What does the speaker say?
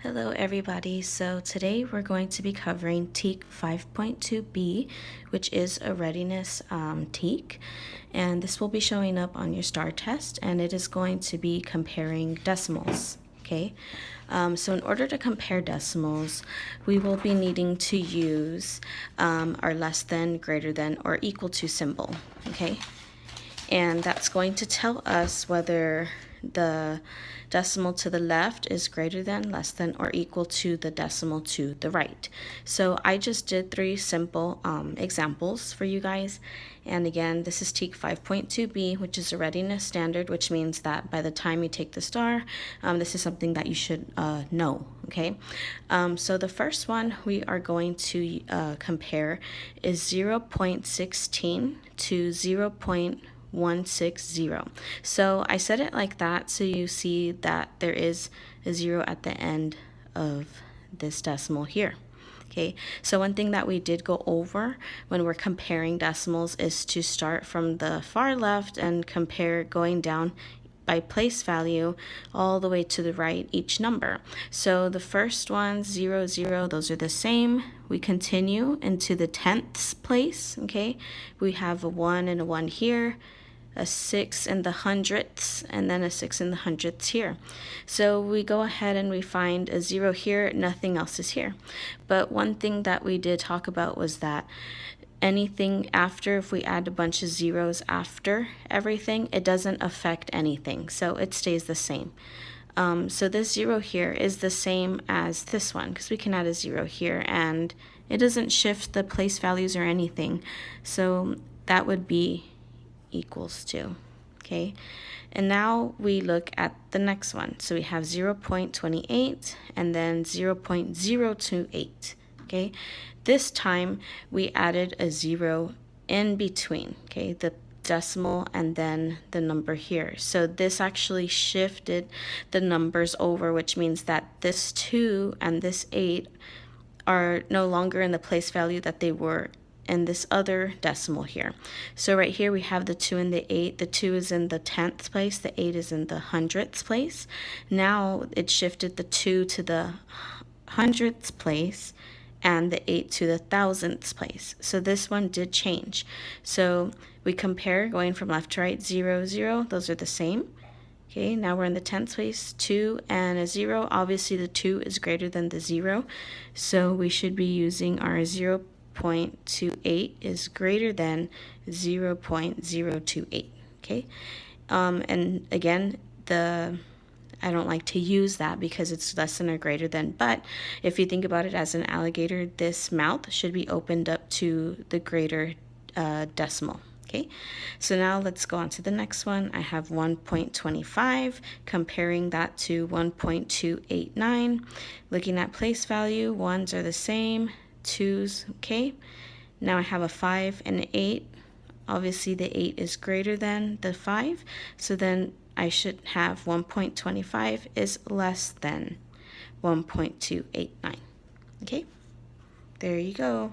Hello everybody, so today we're going to be covering TEK 5.2b, which is a readiness TEK, and this will be showing up on your STAR test, and it is going to be comparing decimals, okay? So in order to compare decimals, we will be needing to use our less than, greater than, or equal to symbol, okay? And that's going to tell us whether the decimal to the left is greater than, less than, or equal to the decimal to the right. So I just did 3 simple examples for you guys. And again, this is TEK 5.2b, which is a readiness standard, which means that by the time you take the STAR, this is something that you should know, okay? So the first one we are going to compare is 0.16 to 0.160. So I said it like that so you see that there is a 0 at the end of this decimal here. Okay, so one thing that we did go over when we're comparing decimals is to start from the far left and compare going down by place value all the way to the right each number. So the first one, 0, 0, those are the same. We continue into the tenths place, okay? We have a 1 and a 1 here, a 6 in the hundredths, and then a 6 in the hundredths here. So we go ahead and we find a 0 here, nothing else is here. But one thing that we did talk about was that anything after, if we add a bunch of zeros after everything, it doesn't affect anything, so it stays the same. So this 0 here is the same as this one, because we can add a 0 here and it doesn't shift the place values or anything. So that would be equals to, okay? And now we look at the next one. So we have 0.28 and then 0.028, okay? This time we added a 0 in between, okay? The decimal and then the number here. So this actually shifted the numbers over, which means that this 2 and this 8 are no longer in the place value that they were in this other decimal here. So right here we have the 2 and the 8. The 2 is in the tenths place, the 8 is in the hundredths place. Now it shifted the 2 to the hundredths place and the 8 to the thousandths place. So this one did change. So we compare going from left to right, 0, 0, those are the same. Okay, now we're in the tenths place, 2 and a 0. Obviously the 2 is greater than the 0, so we should be using our 0.28 is greater than 0.028, okay? And again, I don't like to use that because it's less than or greater than, but if you think about it as an alligator, this mouth should be opened up to the greater decimal. Okay, so now let's go on to the next one. I have 1.25, comparing that to 1.289. Looking at place value, 1s are the same, 2s, okay. Now I have a 5 and an 8. Obviously the 8 is greater than the 5, so then I should have 1.25 is less than 1.289. Okay, there you go.